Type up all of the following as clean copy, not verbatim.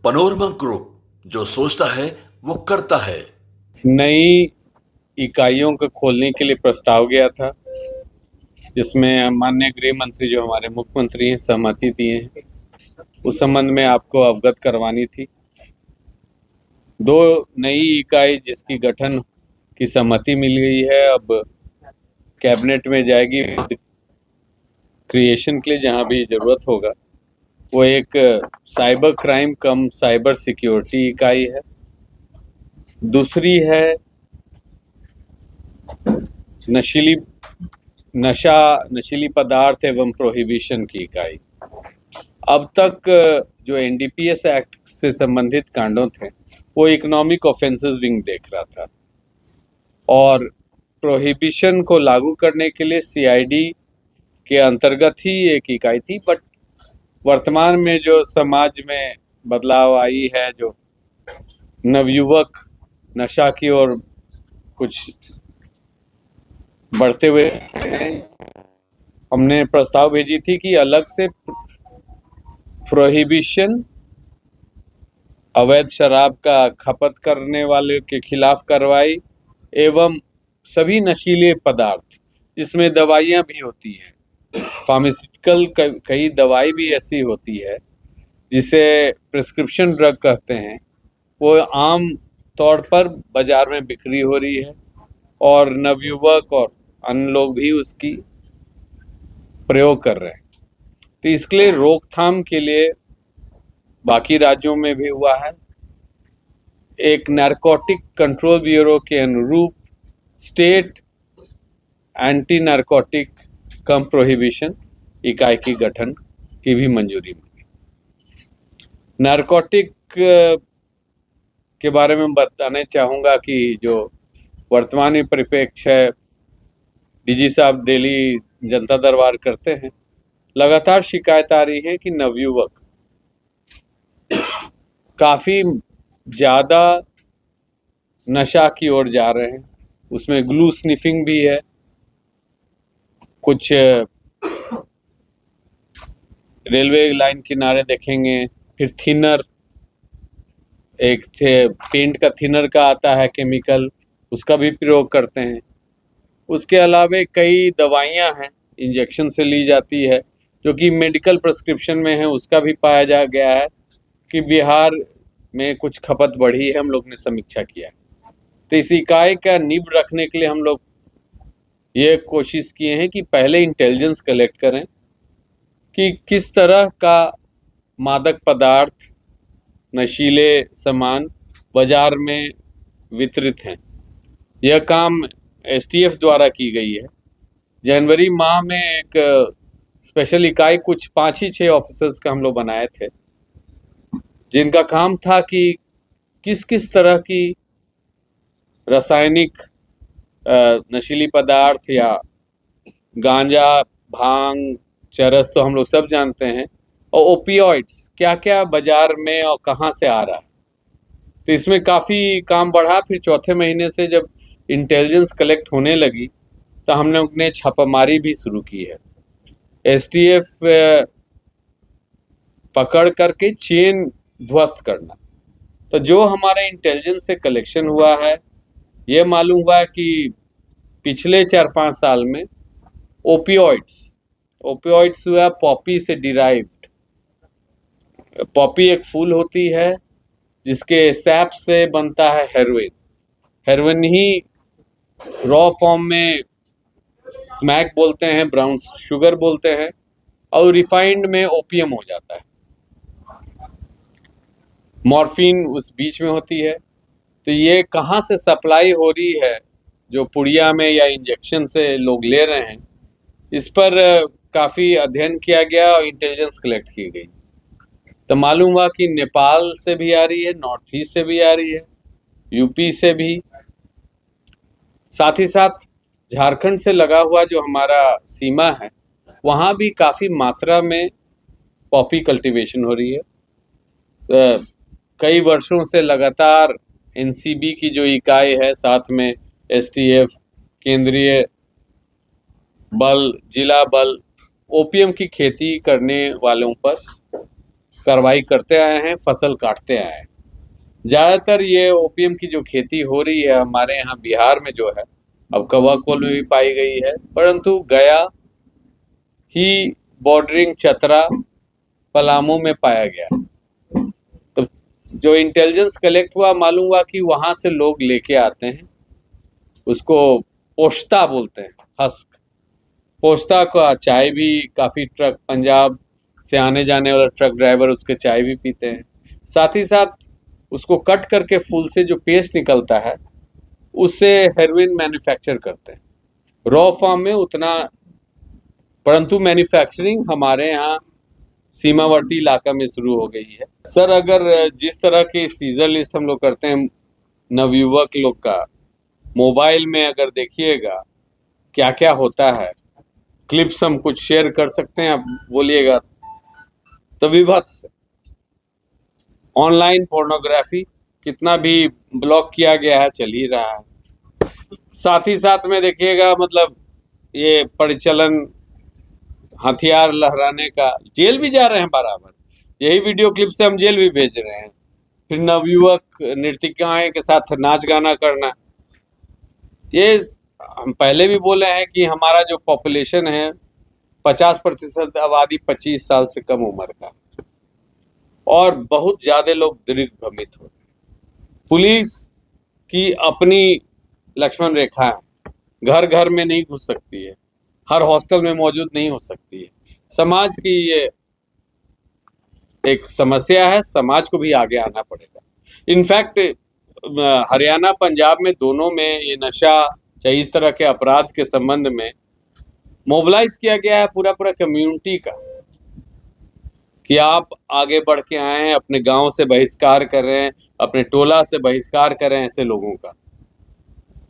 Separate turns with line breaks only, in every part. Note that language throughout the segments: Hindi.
पनोरमा ग्रुप, जो सोचता है वो करता है।
नई इकाइयों को खोलने के लिए प्रस्ताव गया था, जिसमें माननीय गृह मंत्री जो हमारे मुख्यमंत्री हैं सहमति दिए हैं। उस संबंध में आपको अवगत करवानी थी। 2 नई इकाई जिसकी गठन की सहमति मिल गई है, अब कैबिनेट में जाएगी क्रिएशन के लिए जहां भी जरूरत होगा। वो एक साइबर क्राइम कम साइबर सिक्योरिटी इकाई है। दूसरी है नशीली पदार्थ एवं प्रोहिबिशन की इकाई। अब तक जो एनडीपीएस एक्ट से संबंधित कांडों थे वो इकोनॉमिक ऑफेंसेस विंग देख रहा था, और प्रोहिबिशन को लागू करने के लिए सीआईडी के अंतर्गत ही एक इकाई थी। बट वर्तमान में जो समाज में बदलाव आई है, जो नवयुवक नशा की ओर कुछ बढ़ते हुए हैं, हमने प्रस्ताव भेजी थी कि अलग से प्रोहिबिशन, अवैध शराब का खपत करने वाले के खिलाफ कार्रवाई, एवं सभी नशीले पदार्थ जिसमें दवाइयाँ भी होती हैं, फार्मास्यूटिकल कई दवाई भी ऐसी होती है जिसे प्रिस्क्रिप्शन ड्रग कहते हैं, वो आम तौर पर बाजार में बिक्री हो रही है और नवयुवक और अन्य लोग भी उसकी प्रयोग कर रहे हैं। तो इसके लिए रोकथाम के लिए बाकी राज्यों में भी हुआ है। एक नारकोटिक कंट्रोल ब्यूरो के अनुरूप स्टेट एंटी नारकोटिक कम प्रोहिबिशन इकाई की गठन की भी मंजूरी मिली। नारकोटिक के बारे में बताने चाहूँगा कि जो वर्तमान परिप्रेक्ष्य है, डीजी साहब दिल्ली जनता दरबार करते हैं, लगातार शिकायत आ रही है कि नवयुवक काफ़ी ज़्यादा नशा की ओर जा रहे हैं। उसमें ग्लू स्निफिंग भी है, कुछ रेलवे लाइन किनारे देखेंगे, फिर थिनर, एक पेंट का थिनर का आता है केमिकल, उसका भी प्रयोग करते हैं। उसके अलावा कई दवाइयां हैं इंजेक्शन से ली जाती है जो कि मेडिकल प्रिस्क्रिप्शन में है, उसका भी पाया जा गया है कि बिहार में कुछ खपत बढ़ी है। हम लोग ने समीक्षा किया, तो इस इकाई का नींव रखने के लिए हम लोग ये कोशिश किए हैं कि पहले इंटेलिजेंस कलेक्ट करें कि किस तरह का मादक पदार्थ, नशीले सामान बाजार में वितरित हैं। यह काम एसटीएफ द्वारा की गई है। जनवरी माह में एक स्पेशल इकाई कुछ 5 ही 6 ऑफिसर्स का हम लोग बनाए थे, जिनका काम था कि किस किस तरह की रासायनिक नशीली पदार्थ या गांजा, भांग, चरस तो हम लोग सब जानते हैं, और ओपियोइड्स क्या क्या बाजार में और कहाँ से आ रहा है। तो इसमें काफ़ी काम बढ़ा। फिर चौथे महीने से जब इंटेलिजेंस कलेक्ट होने लगी तो हम लोग ने छापामारी भी शुरू की है। एसटीएफ पकड़ करके चेन ध्वस्त करना। तो जो हमारे इंटेलिजेंस से कलेक्शन हुआ है, ये मालूम हुआ कि पिछले 4-5 साल में ओपियोइड्स हुआ पॉपी से डिराइव्ड। पॉपी एक फूल होती है जिसके सैप से बनता है हेरोइन। हेरोइन ही रॉ फॉर्म में स्मैक बोलते हैं, ब्राउन शुगर बोलते हैं, और रिफाइंड में ओपियम हो जाता है। मॉर्फिन उस बीच में होती है। तो ये कहाँ से सप्लाई हो रही है, जो पुड़िया में या इंजेक्शन से लोग ले रहे हैं, इस पर काफ़ी अध्ययन किया गया और इंटेलिजेंस कलेक्ट की गई। तो मालूम हुआ कि नेपाल से भी आ रही है, नॉर्थ ईस्ट से भी आ रही है, यूपी से भी, साथ ही साथ झारखंड से लगा हुआ जो हमारा सीमा है, वहाँ भी काफ़ी मात्रा में पॉपी कल्टीवेशन हो रही है। कई वर्षों से लगातार एनसीबी की जो इकाई है, साथ में एसटीएफ, केंद्रीय बल, जिला बल, ओपीएम की खेती करने वालों पर कार्रवाई करते आए हैं, फसल काटते आए हैं। ज़्यादातर ये ओपीएम की जो खेती हो रही है हमारे यहाँ बिहार में जो है, अब कवाकोल में भी पाई गई है, परंतु गया ही बॉर्डरिंग चतरा पलामू में पाया गया। तो जो इंटेलिजेंस कलेक्ट हुआ, मालूम हुआ कि वहाँ से लोग लेके आते हैं, उसको पोश्ता बोलते हैं, हस्क पोश्ता का चाय भी काफ़ी ट्रक पंजाब से आने जाने वाला ट्रक ड्राइवर उसके चाय भी पीते हैं। साथ ही साथ उसको कट करके फूल से जो पेस्ट निकलता है उससे हेरोइन मैन्युफैक्चर करते हैं। रॉ फॉर्म में उतना, परंतु मैन्युफैक्चरिंग हमारे यहाँ सीमावर्ती इलाका में शुरू हो गई है। सर, अगर जिस तरह के सीजर लिस्ट हम लोग करते हैं नवयुवक लोग का, मोबाइल में अगर देखिएगा क्या क्या होता है, क्लिप्स हम कुछ शेयर कर सकते हैं, आप बोलिएगा तो। विभत्स ऑनलाइन पोर्नोग्राफी कितना भी ब्लॉक किया गया है, चल ही रहा है। साथ ही साथ में देखिएगा मतलब ये परिचलन हथियार लहराने का, जेल भी जा रहे हैं बराबर, यही वीडियो क्लिप से हम जेल भी भेज रहे हैं। फिर नवयुवक नर्तिकाएं के साथ नाच गाना करना, ये हम पहले भी बोले हैं कि हमारा जो पॉपुलेशन है 50% आबादी 25 साल से कम उम्र का, और बहुत ज़्यादा लोग दिग्भ्रमित हो रहे हैं। पुलिस की अपनी लक्ष्मण रेखा है, घर घर में नहीं घुस सकती है, हर हॉस्टल में मौजूद नहीं हो सकती है। समाज की ये एक समस्या है, समाज को भी आगे आना पड़ेगा। इनफैक्ट हरियाणा पंजाब में दोनों में ये नशा चाहे इस तरह के अपराध के संबंध में मोबिलाइज किया गया है पूरा कम्युनिटी का, कि आप आगे बढ़ के आए हैं, अपने गांव से बहिष्कार कर रहे हैं, अपने टोला से बहिष्कार कर रहे हैं ऐसे लोगों का।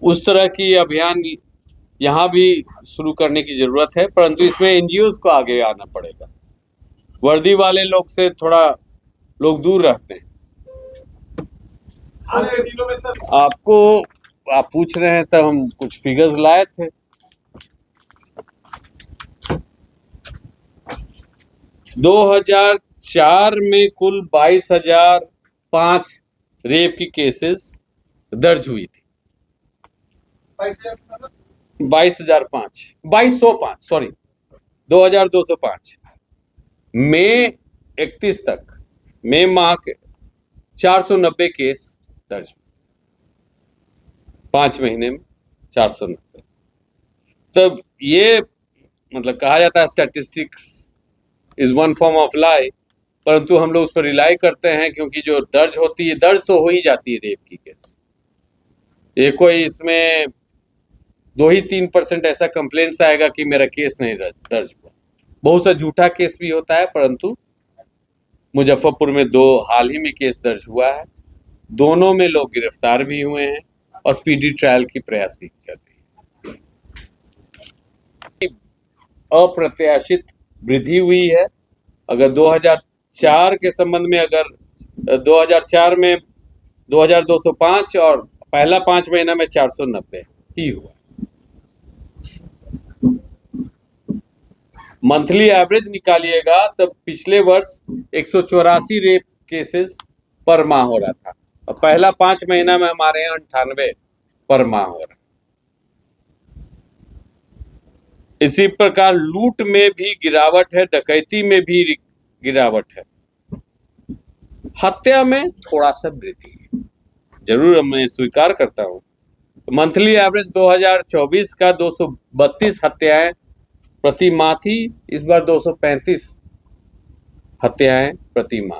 उस तरह की अभियान यहाँ भी शुरू करने की जरूरत है, परंतु इसमें एनजीओ को आगे आना पड़ेगा। वर्दी वाले लोग से थोड़ा लोग दूर रहते हैं। आपको आप पूछ रहे हैं तब हम कुछ फिगर्स लाए थे। 2004 में कुल 22,005 रेप की केसेस दर्ज हुई थी। 2205 सॉरी 2205। मई 31 तक, मई माह के 490 केस दर्ज, 5 महीने में 490। तब ये मतलब कहा जाता है statistics is one form of lie, परंतु हम लोग उस पर रिलाई करते हैं क्योंकि जो दर्ज होती है, दर्ज तो हो ही जाती है रेप की केस। ये कोई इसमें 2-3% ऐसा कंप्लेंट्स आएगा कि मेरा केस नहीं दर्ज हुआ। बहुत सा झूठा केस भी होता है, परंतु मुजफ्फरपुर में 2 हाल ही में केस दर्ज हुआ है, दोनों में लोग गिरफ्तार भी हुए हैं और स्पीडी ट्रायल की प्रयास भी कर रही है। अप्रत्याशित वृद्धि हुई है। अगर 2004 के संबंध में, अगर 2004 में 2205 और पहला 5 महीना में 490 ही हुआ। मंथली एवरेज निकालिएगा तब पिछले वर्ष 184 रेप केसेस पर माह हो रहा था, और पहला 5 महीना में हमारे यहाँ 98 पर माह हो रहा है। इसी प्रकार लूट में भी गिरावट है, डकैती में भी गिरावट है, हत्या में थोड़ा सा वृद्धि है, जरूर मैं स्वीकार करता हूं। मंथली एवरेज 2024 का 232 हत्याएं प्रति माह थी, इस बार 235 हत्याएं प्रति माह।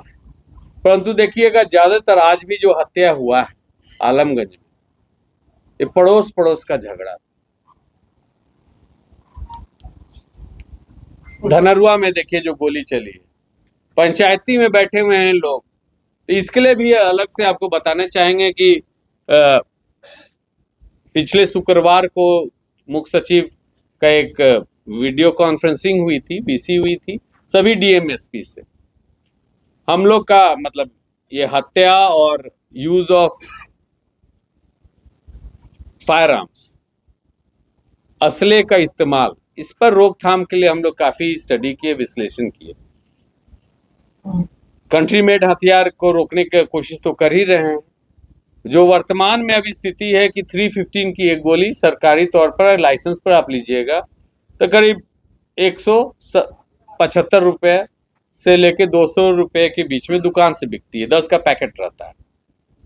परंतु देखिएगा ज्यादातर आज भी जो हत्या हुआ है आलमगंज में, ये पड़ोस पड़ोस का झगड़ा। धनरुआ में देखिए जो गोली चली है, पंचायती में बैठे हुए हैं लोग। तो इसके लिए भी अलग से आपको बताना चाहेंगे कि पिछले शुक्रवार को मुख्य सचिव का एक वीडियो कॉन्फ्रेंसिंग हुई थी, बीसी हुई थी सभी डीएमएसपी से। हम लोग का मतलब ये हत्या और यूज ऑफ फायर आर्म्स, असले का इस्तेमाल, इस पर रोकथाम के लिए हम लोग काफी स्टडी किए, विश्लेषण किए। कंट्री मेड हथियार को रोकने की कोशिश तो कर ही रहे हैं। जो वर्तमान में अभी स्थिति है कि 315 की एक गोली सरकारी तौर पर लाइसेंस पर आप लीजिएगा तो करीब 175 रुपये से लेके 200 रुपये के बीच में दुकान से बिकती है। 10 का पैकेट रहता है।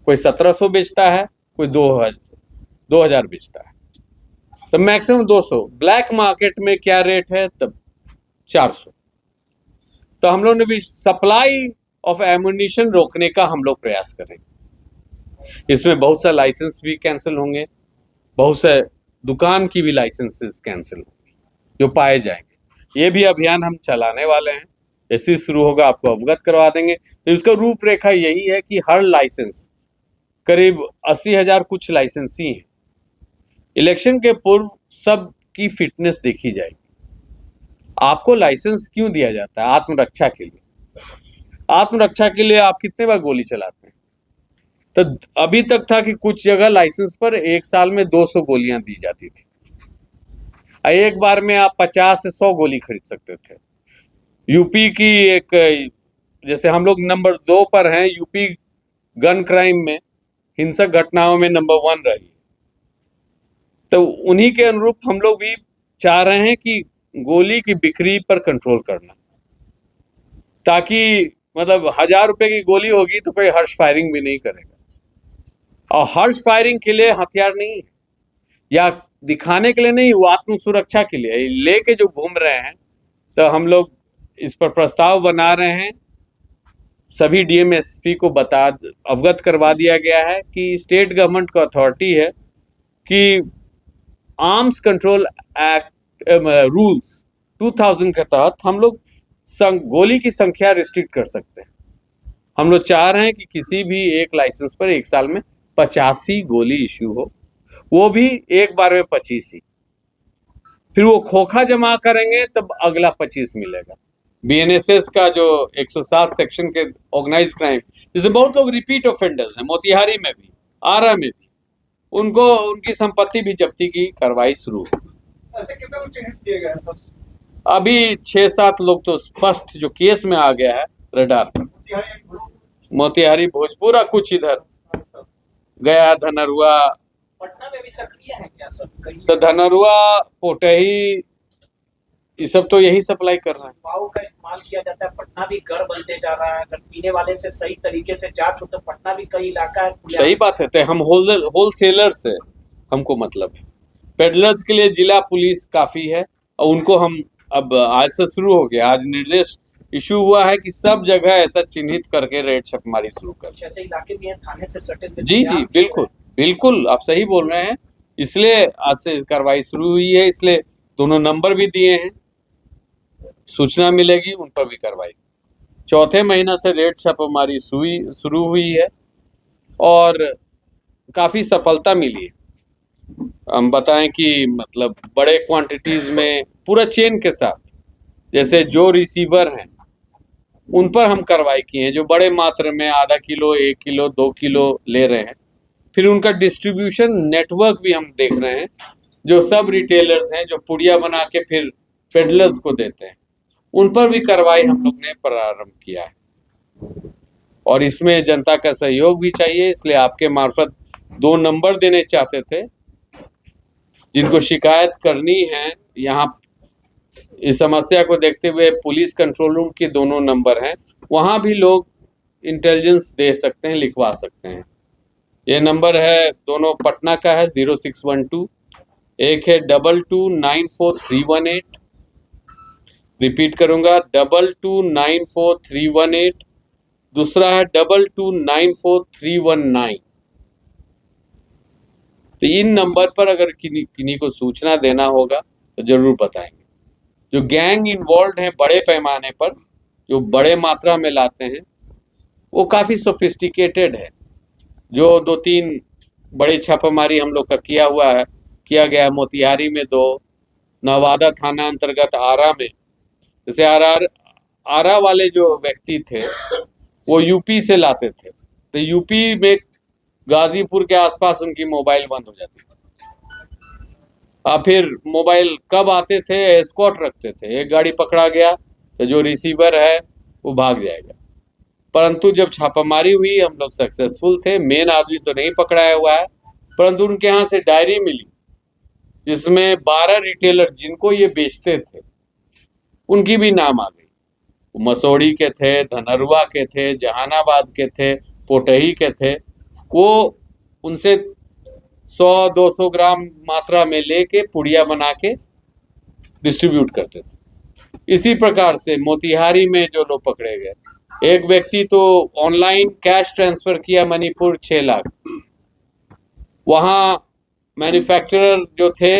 कोई 1700 बेचता है, कोई 2000 बेचता है, तो मैक्सिमम 200। ब्लैक मार्केट में क्या रेट है तब 400। तो हम लोग ने भी सप्लाई ऑफ एमुनिशन रोकने का हम लोग प्रयास करेंगे। इसमें बहुत सा लाइसेंस भी कैंसिल होंगे, बहुत से दुकान की भी लाइसेंसेस कैंसिल होंगे जो पाए जाएंगे। ये भी अभियान हम चलाने वाले हैं। जैसे शुरू होगा आपको अवगत करवा देंगे। तो इसका रूपरेखा यही है कि हर लाइसेंस करीब 80,000 कुछ लाइसेंस ही हैं। इलेक्शन के पूर्व सबकी फिटनेस देखी जाएगी। आपको लाइसेंस क्यों दिया जाता है? आत्मरक्षा के लिए। आत्मरक्षा के लिए आप कितने बार गोली चलाते हैं? तो अभी तक था कि कुछ जगह लाइसेंस पर एक साल में 200 गोलियां दी जाती थी। एक बार में आप 50 से 100 गोली खरीद सकते थे। यूपी की एक, जैसे हम लोग नंबर 2 पर हैं यूपी गन क्राइम में, हिंसक घटनाओं में नंबर 1 रही। तो उन्हीं के अनुरूप हम लोग भी चाह रहे हैं कि गोली की बिक्री पर कंट्रोल करना, ताकि मतलब 1000 रुपए की गोली होगी तो कोई हर्ष फायरिंग भी नहीं करेगा। और हर्ष फायरिंग के लिए हथियार नहीं है, या दिखाने के लिए नहीं, वो आत्म सुरक्षा के लिए लेके जो घूम रहे हैं। तो हम लोग इस पर प्रस्ताव बना रहे हैं। सभी डीएमएसपी को अवगत करवा दिया गया है कि स्टेट गवर्नमेंट का अथॉरिटी है कि आर्म्स कंट्रोल एक्ट रूल्स 2000 के तहत हम लोग गोली की संख्या रिस्ट्रिक्ट कर सकते हैं। हम लोग चाह रहे हैं कि किसी भी एक लाइसेंस पर एक साल में 85 गोली इश्यू हो, वो भी एक बार में 25 ही। फिर वो खोखा जमा करेंगे तब अगला 25 मिलेगा। बीएनएसएस का जो 107 सेक्शन के ऑर्गेनाइज क्राइम, जैसे बहुत लोग रिपीट ऑफेंडर्स हैं, मोतिहारी में भी, आरा में भी, उनको उनकी संपत्ति भी जब्ती की कार्रवाई शुरू होगी।
ऐसे कितने लोग चिन्हित किए गए हैं सर?
अभी 6-7 लोग तो स्पष्ट जो केस में आ गया है रडार पर। मोतिहारी, भोजपुरा, कुछ इधर गया, धनरुआ।
पटना में भी सक्रिय है क्या सर?
तो धनरुआ, पोटही, ये सब तो यही सप्लाई कर रहे हैं।
वाव का इस्तेमाल किया जाता है। पटना भी गढ़ बनते जा रहा है। अगर पीने वाले से सही तरीके से जांच हो तो पटना भी कई इलाका है।
सही बात है। तो हम होलसेलर से हमको मतलब है। पेडलर्स के लिए जिला पुलिस काफी है, और उनको हम अब आज से शुरू हो गया। आज निर्देश इशू हुआ है कि सब जगह ऐसा चिन्हित करके रेड छापेमारी शुरू कर।
ऐसे इलाके भी हैं थाने से सटे।
जी जी बिल्कुल बिल्कुल, आप सही बोल रहे हैं। इसलिए आज से कार्रवाई शुरू हुई है। इसलिए दोनों नंबर भी दिए हैं, सूचना मिलेगी उन पर भी कार्रवाई। चौथे महीना से रेड छापेमारी शुरू हुई है और काफ़ी सफलता मिली है। हम बताएं कि मतलब बड़े क्वांटिटीज़ में पूरा चेन के साथ, जैसे जो रिसीवर हैं उन पर हम कार्रवाई किए हैं, जो बड़े मात्रा में आधा किलो, 1 किलो, 2 किलो ले रहे हैं। फिर उनका डिस्ट्रीब्यूशन नेटवर्क भी हम देख रहे हैं, जो सब रिटेलर्स हैं जो पुड़िया बना के फिर पेडलर्स को देते हैं, उन पर भी कार्रवाई हम लोग ने प्रारंभ किया है। और इसमें जनता का सहयोग भी चाहिए, इसलिए आपके मार्फत 2 नंबर देने चाहते थे। जिनको शिकायत करनी है, यहाँ इस समस्या को देखते हुए पुलिस कंट्रोल रूम के दोनों नंबर हैं, वहाँ भी लोग इंटेलिजेंस दे सकते हैं, लिखवा सकते हैं। ये नंबर है, दोनों पटना का है 0612, एक है 2294,318। रिपीट करूंगा 2294,318, दूसरा है 2294,319। तो इन नंबर पर अगर किन्हीं को सूचना देना होगा तो जरूर बताएंगे। जो गैंग इन्वॉल्व हैं बड़े पैमाने पर, जो बड़े मात्रा में लाते हैं, वो काफ़ी सोफिस्टिकेटेड है। जो 2-3 बड़ी छापेमारी हम लोग का किया गया है। मोतिहारी में 2, नवादा थाना अंतर्गत आरा में, जैसे आरा वाले जो व्यक्ति थे वो यूपी से लाते थे, तो यूपी में गाजीपुर के आसपास उनकी मोबाइल बंद हो जाती थी। फिर मोबाइल कब आते थे, एस्कॉर्ट रखते थे। एक गाड़ी पकड़ा गया तो जो रिसीवर है वो भाग जाएगा। परंतु जब छापामारी हुई हम लोग सक्सेसफुल थे। मेन आदमी तो नहीं पकड़ाया हुआ है, परंतु उनके यहाँ से डायरी मिली जिसमें 12 रिटेलर जिनको ये बेचते थे उनकी भी नाम आ गई। वो मसौड़ी के थे, धनरुआ के थे, जहानाबाद के थे, पोटही के थे। वो उनसे 100-200 ग्राम मात्रा में लेके पुड़िया बना के डिस्ट्रीब्यूट करते थे। इसी प्रकार से मोतिहारी में जो लोग पकड़े गए, एक व्यक्ति तो ऑनलाइन कैश ट्रांसफर किया मणिपुर 6 लाख। वहाँ मैन्युफैक्चरर जो थे,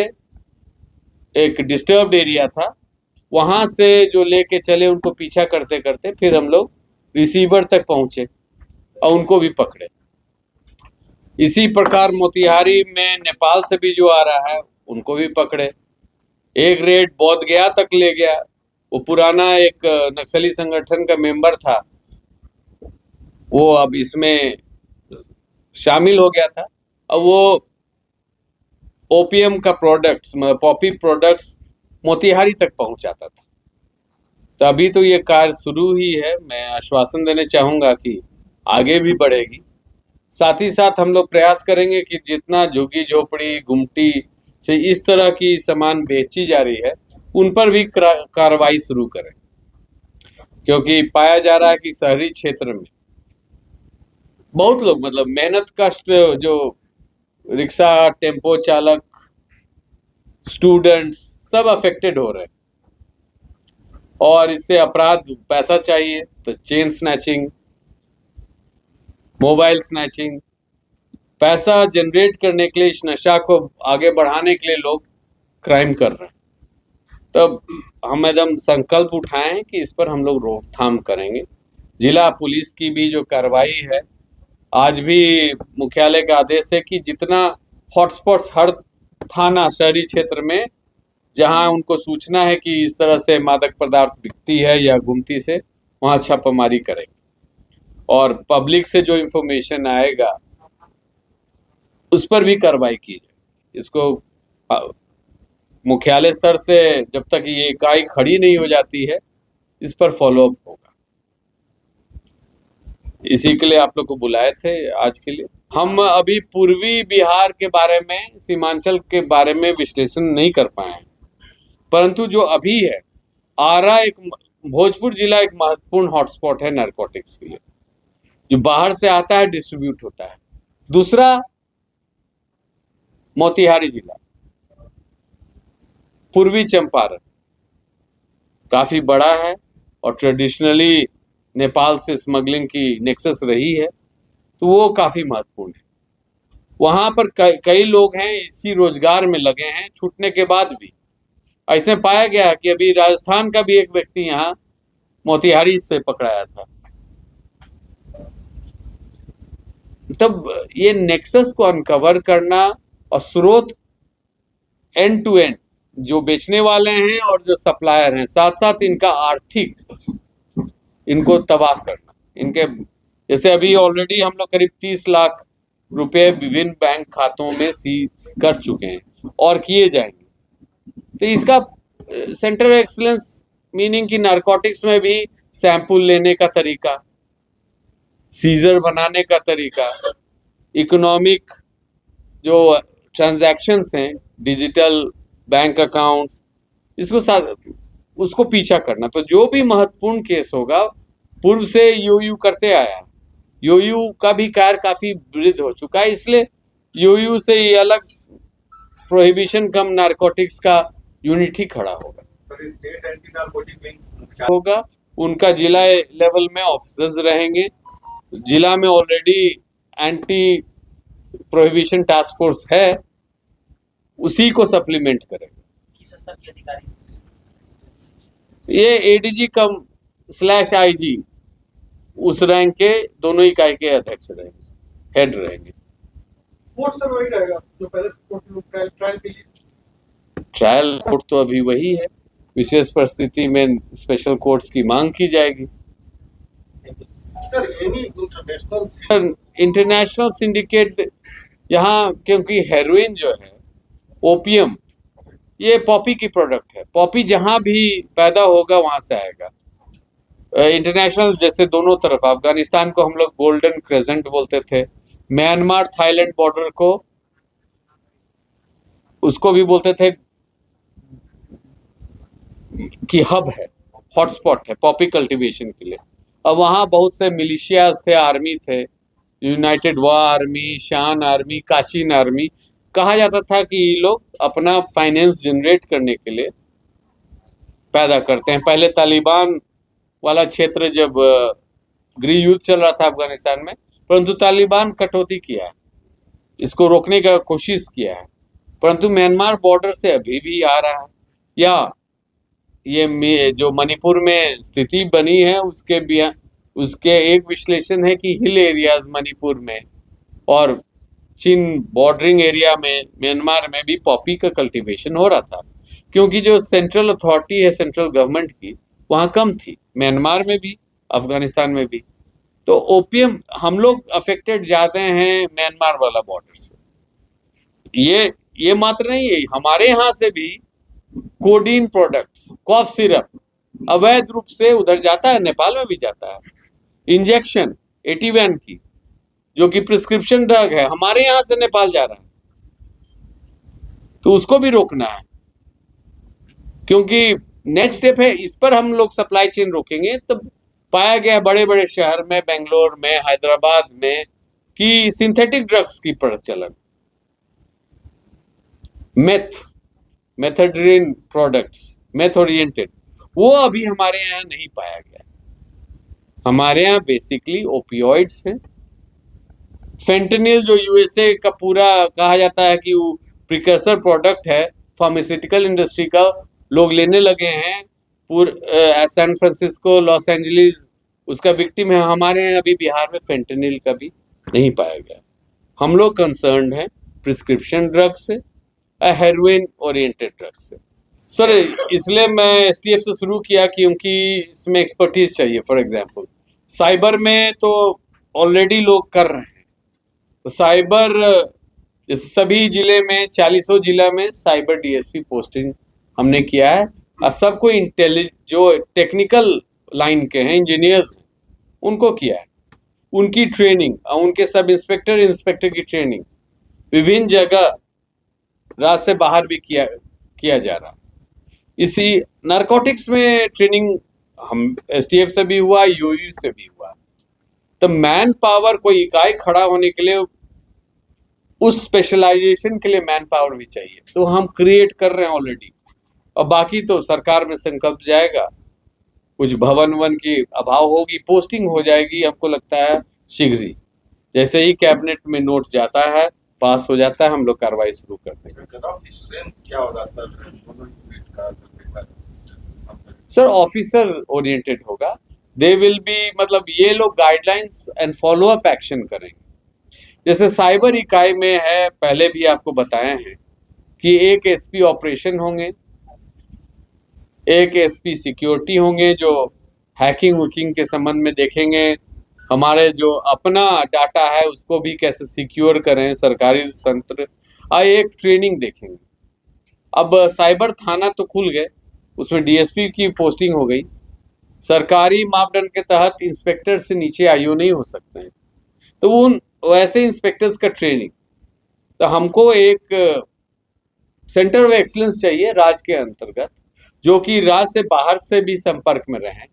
एक डिस्टर्ब्ड एरिया था, वहाँ से जो लेके चले उनको पीछा करते करते फिर हम लोग रिसीवर तक पहुँचे और उनको भी पकड़े। इसी प्रकार मोतिहारी में नेपाल से भी जो आ रहा है उनको भी पकड़े। एक रेड बोध गया तक ले गया। वो पुराना एक नक्सली संगठन का मेंबर था, वो अब इसमें शामिल हो गया था। अब वो ओपीएम का प्रोडक्ट्स, पॉपी प्रोडक्ट्स मोतिहारी तक पहुंचाता था। तो अभी तो ये कार्य शुरू ही है। मैं आश्वासन देना चाहूँगा कि आगे भी बढ़ेगी। साथ ही साथ हम लोग प्रयास करेंगे कि जितना झुग्गी झोपड़ी गुमटी से इस तरह की सामान बेची जा रही है उन पर भी कार्रवाई शुरू करें, क्योंकि पाया जा रहा है कि शहरी क्षेत्र में बहुत लोग मतलब मेहनत कष्ट, जो रिक्शा, टेम्पो चालक, स्टूडेंट्स सब अफेक्टेड हो रहे हैं। और इससे अपराध, पैसा चाहिए तो चेन स्नैचिंग, मोबाइल स्नैचिंग, पैसा जनरेट करने के लिए, इस नशा को आगे बढ़ाने के लिए लोग क्राइम कर रहे हैं। तब हम एकदम संकल्प उठाए हैं कि इस पर हम लोग रोकथाम करेंगे। जिला पुलिस की भी जो कार्रवाई है, आज भी मुख्यालय का आदेश है कि जितना हॉटस्पॉट्स हर थाना शहरी क्षेत्र में जहां उनको सूचना है कि इस तरह से मादक पदार्थ बिकती है या घूमती से, वहां छापामारी करेंगे। और पब्लिक से जो इंफॉर्मेशन आएगा उस पर भी कार्रवाई की जाए। इसको मुख्यालय स्तर से जब तक ये इकाई खड़ी नहीं हो जाती है, इस पर फॉलोअप होगा। इसी के लिए आप लोग को बुलाए थे आज के लिए। हम अभी पूर्वी बिहार के बारे में, सीमांचल के बारे में विश्लेषण नहीं कर पाए हैं, परंतु जो अभी है, आरा एक, भोजपुर जिला एक महत्वपूर्ण हॉटस्पॉट है नारकोटिक्स के लिए, जो बाहर से आता है, डिस्ट्रीब्यूट होता है। दूसरा मोतिहारी जिला, पूर्वी चंपारण काफी बड़ा है और ट्रेडिशनली नेपाल से स्मगलिंग की नेक्सस रही है, तो वो काफी महत्वपूर्ण है। वहां पर कई लोग हैं इसी रोजगार में लगे हैं, छूटने के बाद भी। ऐसे पाया गया है कि अभी राजस्थान का भी एक व्यक्ति यहाँ मोतिहारी से पकड़ाया था। तब ये नेक्सस को अनकवर करना और स्रोत एंड टू एंड, जो बेचने वाले हैं और जो सप्लायर हैं, साथ साथ इनका आर्थिक, इनको तबाह करना। इनके जैसे अभी ऑलरेडी हम लोग करीब 30 लाख रुपए विभिन्न बैंक खातों में सीज कर चुके हैं और किए जाएंगे। तो इसका सेंटर ऑफ एक्सीलेंस मीनिंग कि नारकोटिक्स में भी सैंपल लेने का तरीका, सीजर बनाने का तरीका, इकोनॉमिक जो ट्रांजैक्शंस हैं, डिजिटल बैंक अकाउंट्स, उसको पीछा करना। तो जो भी महत्वपूर्ण केस होगा, पूर्व से यूयू करते आया, यूयू का भी कार्य काफी वृद्ध हो चुका है, इसलिए यूयू से ये अलग प्रोहिबिशन कम नारकोटिक्स का यूनिट ही खड़ा होगा।
स्टेट एंटी नारकोटिक विंग्स
होगा, उनका जिला लेवल में ऑफिसर्स रहेंगे। जिला में already anti prohibition task force है, उसी को सप्लीमेंट करेंगे।
किस स्तर के अधिकारी?
ये एडीजी कम / आईजी उस रैंक के दोनों इकाई के अध्यक्ष रहेंगे, हेड रहेंगे।
कोर्ट सर वही रहेगा जो पहले कोर्ट ट्रायल के लिए।
ट्रायल कोर्ट तो अभी वही है, विशेष परिस्थिति में स्पेशल कोर्ट्स की मांग की जाएगी।
सर एनी
इंटरनेशनल सिंडिकेट यहाँ, क्योंकि हेरोइन जो है, ओपियम, ये पॉपी की प्रोडक्ट है। पॉपी जहां भी पैदा होगा वहां से आएगा। इंटरनेशनल जैसे दोनों तरफ, अफगानिस्तान को हम लोग गोल्डन क्रेसेंट बोलते थे, म्यांमार थाईलैंड बॉर्डर को उसको भी बोलते थे कि हब है, हॉटस्पॉट है पॉपी कल्टीवेशन के लिए। अब वहाँ बहुत से मिलिशियाज थे, आर्मी थे, यूनाइटेड वा आर्मी, शान आर्मी, काचिन आर्मी। कहा जाता था कि ये लोग अपना फाइनेंस जनरेट करने के लिए पैदा करते हैं। पहले तालिबान वाला क्षेत्र जब गृह युद्ध चल रहा था अफगानिस्तान में, परंतु तालिबान कटौती किया है, इसको रोकने का कोशिश किया है, परंतु म्यांमार बॉर्डर से अभी भी आ रहा है। या ये जो मणिपुर में स्थिति बनी है उसके एक विश्लेषण है कि हिल एरियाज मणिपुर में और चीन बॉर्डरिंग एरिया में म्यांमार में भी पॉपी का कल्टीवेशन हो रहा था, क्योंकि जो सेंट्रल अथॉरिटी है सेंट्रल गवर्नमेंट की वहाँ कम थी, म्यांमार में भी अफगानिस्तान में भी। तो ओपीएम हम लोग अफेक्टेड जाते हैं म्यांमार वाला बॉर्डर से। ये मात्र नहीं है, हमारे यहाँ से भी कोडीन प्रोडक्ट्स, कॉफ सिरप अवैध रूप से उधर जाता है, नेपाल में भी जाता है। इंजेक्शन एटीवैन की जो कि प्रिस्क्रिप्शन ड्रग है, हमारे यहाँ से नेपाल जा रहा है, तो उसको भी रोकना है, क्योंकि नेक्स्ट स्टेप है इस पर हम लोग सप्लाई चेन रोकेंगे। तो पाया गया बड़े बड़े शहर में, बेंगलोर में, हैदराबाद में, कि सिंथेटिक ड्रग्स की प्रचलन, मेथेड्रिन प्रोडक्ट्स, मेथ ओरिएंटेड, वो अभी हमारे यहाँ नहीं पाया गया। हमारे यहाँ बेसिकली ओपियोइड्स हैं। फेंटेनिल जो यूएसए का पूरा कहा जाता है कि वो प्रिकर्सर प्रोडक्ट है फार्मास्यूटिकल इंडस्ट्री का, लोग लेने लगे हैं। सैन फ्रांसिस्को, लॉस एंजलिस उसका विक्टिम है। हमारे यहाँ अभी बिहार में फेंटेनिल का भी नहीं पाया गया। हम लोग कंसर्न हैं प्रिस्क्रिप्शन ड्रग से, हेरोइन ओरिएंटेड ड्रग से। सर इसलिए मैं एसटीएफ से शुरू किया क्योंकि इसमें एक्सपर्टीज चाहिए। फॉर एग्जांपल साइबर में तो ऑलरेडी लोग कर रहे हैं, तो साइबर जैसे सभी जिले में 40 जिला में साइबर डीएसपी पोस्टिंग हमने किया है, और सबको जो टेक्निकल लाइन के हैं, इंजीनियर्स, उनको किया है। उनकी ट्रेनिंग और उनके सब इंस्पेक्टर की ट्रेनिंग विभिन्न जगह राज्य से बाहर भी किया जा रहा है। इसी नारकोटिक्स में ट्रेनिंग हम एसटीएफ से भी हुआ, यूयू से भी हुआ। तो मैन पावर, कोई इकाई खड़ा होने के लिए उस स्पेशलाइजेशन के लिए मैन पावर भी चाहिए, तो हम क्रिएट कर रहे हैं ऑलरेडी। और बाकी तो सरकार में संकल्प जाएगा, कुछ भवन की अभाव होगी, पोस्टिंग हो जाएगी, हमको लगता है शीघ्र ही। जैसे ही कैबिनेट में नोट जाता है, पास हो जाता है, हम लोग कार्रवाई शुरू कर देंगे।
क्या होगा
सर ऑफिसर ओरिएंटेड होगा। दे विल बी, मतलब ये लोग guidelines and follow up action करेंगे। जैसे साइबर इकाई में है, पहले भी आपको बताए हैं कि एक एसपी ऑपरेशन होंगे, एक एसपी सिक्योरिटी होंगे जो हैकिंग वुकिंग के संबंध में देखेंगे, हमारे जो अपना डाटा है उसको भी कैसे सिक्योर करें, सरकारी तंत्र, एक ट्रेनिंग देखेंगे। अब साइबर थाना तो खुल गए, उसमें डीएसपी की पोस्टिंग हो गई। सरकारी मापदंड के तहत इंस्पेक्टर से नीचे आईओ नहीं हो सकते हैं, तो उन वैसे इंस्पेक्टर्स का ट्रेनिंग। तो हमको एक सेंटर ऑफ एक्सीलेंस चाहिए राज्य के अंतर्गत, जो कि राज्य से बाहर से भी संपर्क में रहें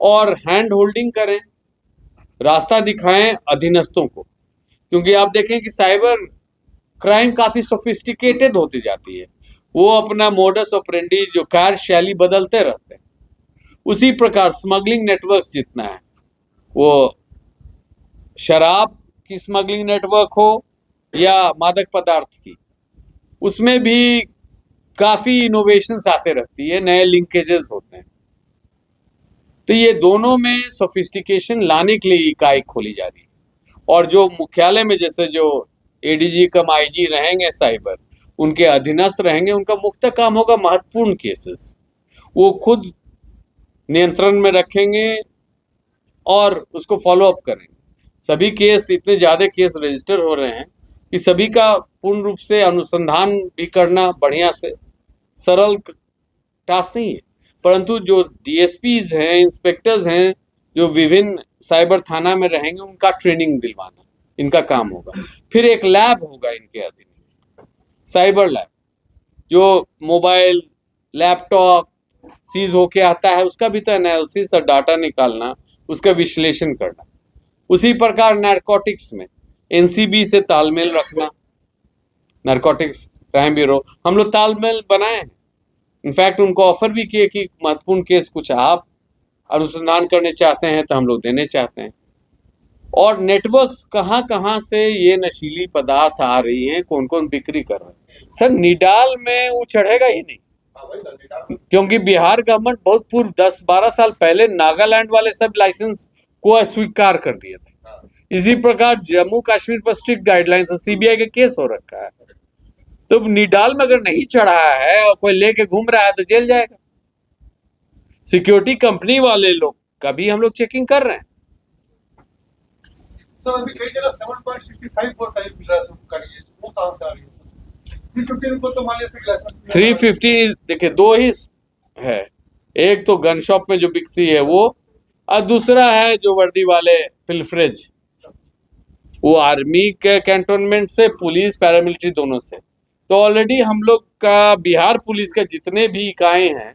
और हैंड होल्डिंग करें, रास्ता दिखाएं अधीनस्थों को। क्योंकि आप देखें कि साइबर क्राइम काफ़ी सोफिस्टिकेटेड होती जाती है, वो अपना मोडस ऑपरेंडी जो कार्यशैली बदलते रहते हैं। उसी प्रकार स्मगलिंग नेटवर्क्स जितना है, वो शराब की स्मगलिंग नेटवर्क हो या मादक पदार्थ की, उसमें भी काफ़ी इनोवेशंस आते रहती है, नए लिंकेजेस होते हैं। तो ये दोनों में सोफिस्टिकेशन लाने के लिए इकाई खोली जा रही है। और जो मुख्यालय में जैसे जो एडीजी कम आईजी रहेंगे साइबर, उनके अधीनस्थ रहेंगे, उनका मुख्य काम होगा महत्वपूर्ण केसेस, वो खुद नियंत्रण में रखेंगे और उसको फॉलो अप करेंगे। सभी केस, इतने ज़्यादा केस रजिस्टर हो रहे हैं कि सभी का पूर्ण रूप से अनुसंधान भी करना बढ़िया से सरल टास्क नहीं है, परंतु जो डीएसपीज हैं, इंस्पेक्टर्स हैं, जो विभिन्न साइबर थाना में रहेंगे, उनका ट्रेनिंग दिलवाना इनका काम होगा। फिर एक लैब होगा इनके अधीन, साइबर लैब, जो मोबाइल लैपटॉप सीज होके आता है उसका भी तो एनालिसिस और डाटा निकालना, उसका विश्लेषण करना। उसी प्रकार नारकोटिक्स में एनसीबी से तालमेल रखना, नारकोटिक्स क्राइम ब्यूरो हम लोग तालमेल बनाए हैं। इनफैक्ट उनको ऑफर भी किए कि महत्वपूर्ण केस कुछ आप अनुसंधान करने चाहते हैं तो हम लोग देने चाहते हैं। और नेटवर्क्स कहाँ कहाँ से ये नशीली पदार्थ आ रही हैं, कौन कौन बिक्री कर रहे हैं। सर निडाल में वो चढ़ेगा ही नहीं, क्योंकि बिहार गवर्नमेंट बहुत पूर्व 10-12 साल पहले नागालैंड वाले सब लाइसेंस को अस्वीकार कर दिए थे। इसी प्रकार जम्मू कश्मीर पर स्ट्रिक्ट गाइडलाइंस है, सीबीआई का केस हो रखा है। तो निडाल में अगर नहीं चढ़ा है और कोई लेके घूम रहा है तो जेल जाएगा। सिक्योरिटी कंपनी वाले लोग का भी हम लोग चेकिंग कर रहे हैं।
सर अभी कई जगह 7.65 पर टाइम मिल रहा है सबका, वो कहां से आ रही है सर? 315 को तो मान लिया सर लाइसेंस
350 देखिए दो ही है, एक तो गन शॉप में जो बिकती है वो, और दूसरा है जो वर्दी वाले पिलफरेज, वो आर्मी के कैंटोनमेंट से, पुलिस पैरामिलिट्री दोनों से। तो ऑलरेडी हम लोग का बिहार पुलिस का जितने भी इकाई हैं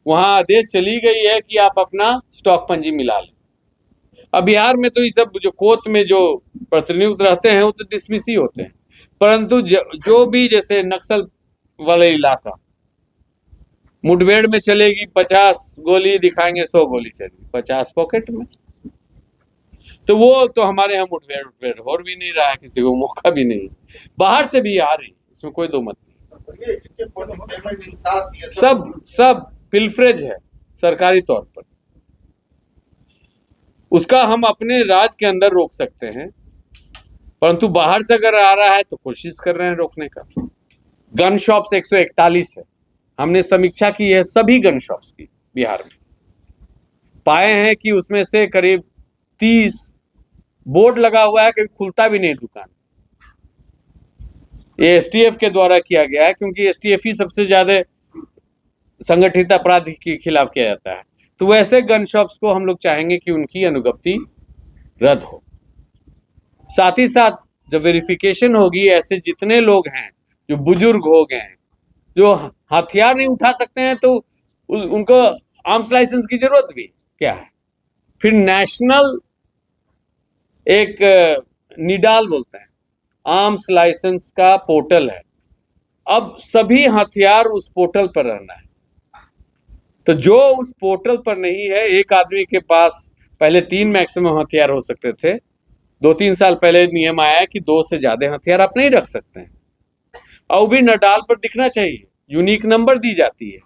वहाँ आदेश चली गई है कि आप अपना स्टॉक पंजी मिला लें। अब बिहार में तो ये सब जो कोर्ट में जो प्रतिनियुक्त रहते हैं वो तो डिसमिस ही होते हैं, परंतु जो भी जैसे नक्सल वाले इलाका, मुठभेड़ में चलेगी 50 गोली दिखाएंगे, 100 गोली चलेगी, 50 पॉकेट में। तो वो तो हमारे यहाँ मुठभेड़ हो भी नहीं रहा है, किसी को मौका भी नहीं, बाहर से भी आ रही, इसमें कोई दो मत नहीं। सब पिलफरेज है सरकारी तौर पर, उसका हम अपने राज्य के अंदर रोक सकते हैं, परंतु बाहर से अगर आ रहा है तो कोशिश कर रहे हैं रोकने का। गन शॉप्स 141 है, हमने समीक्षा की है सभी गन शॉप्स की बिहार में, पाए हैं कि उसमें से करीब 30 बोर्ड लगा हुआ है, कभी खुलता भी नहीं दुकान। ये एसटीएफ के द्वारा किया गया है, क्योंकि एसटीएफ ही सबसे ज्यादा संगठित अपराध के खिलाफ किया जाता है। तो वैसे गन शॉप्स को हम लोग चाहेंगे कि उनकी अनुज्ञप्ति रद्द हो। साथ ही साथ जब वेरिफिकेशन होगी, ऐसे जितने लोग हैं जो बुजुर्ग हो गए हैं, जो हथियार नहीं उठा सकते हैं, तो उनको आर्म्स लाइसेंस की जरूरत भी क्या है। फिर नेशनल एक निडाल बोलते हैं, आर्म्स लाइसेंस का पोर्टल है, अब सभी हथियार उस पोर्टल पर रहना है। तो जो उस पोर्टल पर नहीं है, एक आदमी के पास पहले 3 मैक्सिमम हथियार हो सकते थे, 2-3 साल पहले नियम आया है कि 2 से ज्यादा हथियार आप नहीं रख सकते हैं, और भी नडाल पर दिखना चाहिए, यूनिक नंबर दी जाती है।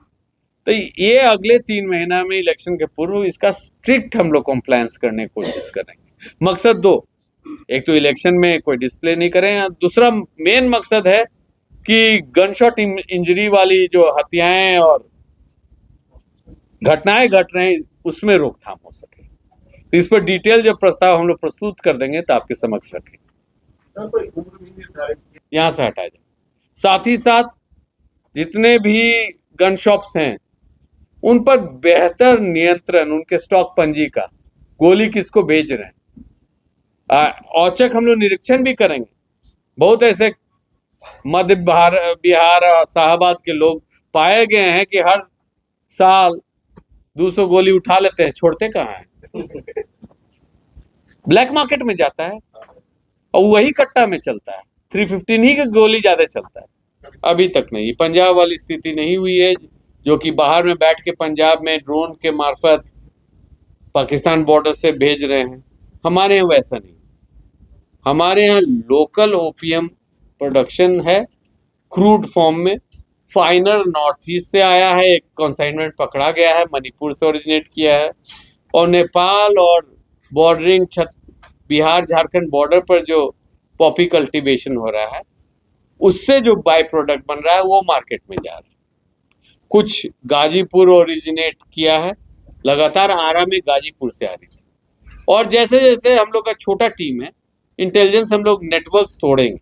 तो ये अगले 3 महीना में इलेक्शन के पूर्व इसका स्ट्रिक्ट हम लोग कॉम्प्लायंस करने की कोशिश करेंगे। मकसद 2, एक तो इलेक्शन में कोई डिस्प्ले नहीं करें, दूसरा मेन मकसद है कि गन शॉट इंजरी वाली जो हत्याएं और घटनाएं घट रहे हैं उसमें रोकथाम हो सके। तो इस पर डिटेल जो प्रस्ताव हम लोग प्रस्तुत कर देंगे तो आपके समक्ष रखेंगे, यहाँ से हटाया जाए। साथ ही साथ जितने भी गन शॉप्स हैं उन पर बेहतर नियंत्रण, उनके स्टॉक पंजी का, गोली किसको भेज रहे हैं, औचक हम लोग निरीक्षण भी करेंगे। बहुत ऐसे मध्य बिहार और शाहबाद के लोग पाए गए हैं कि हर साल 200 गोली उठा लेते हैं, छोड़ते कहाँ हैं, ब्लैक मार्केट में जाता है और वही कट्टा में चलता है। 315 ही की गोली ज्यादा चलता है। अभी तक नहीं, पंजाब वाली स्थिति नहीं हुई है, जो कि बाहर में बैठ के पंजाब में ड्रोन के मार्फत पाकिस्तान बॉर्डर से भेज रहे हैं। हमारे यहाँ वैसा नहीं, हमारे यहाँ लोकल ओपीएम प्रोडक्शन है, क्रूड फॉर्म में। फाइनल नॉर्थ ईस्ट से आया है, एक कंसाइनमेंट पकड़ा गया है, मणिपुर से ओरिजिनेट किया है, और नेपाल और बॉर्डरिंग बिहार झारखंड बॉर्डर पर जो पॉपी कल्टीवेशन हो रहा है उससे जो बाय प्रोडक्ट बन रहा है वो मार्केट में जा रहा है। कुछ गाजीपुर ओरिजिनेट किया है, लगातार आरा में गाजीपुर से आ रही थी। और जैसे जैसे हम लोग का छोटा टीम है, इंटेलिजेंस हम लोग नेटवर्क्स तोड़ेंगे,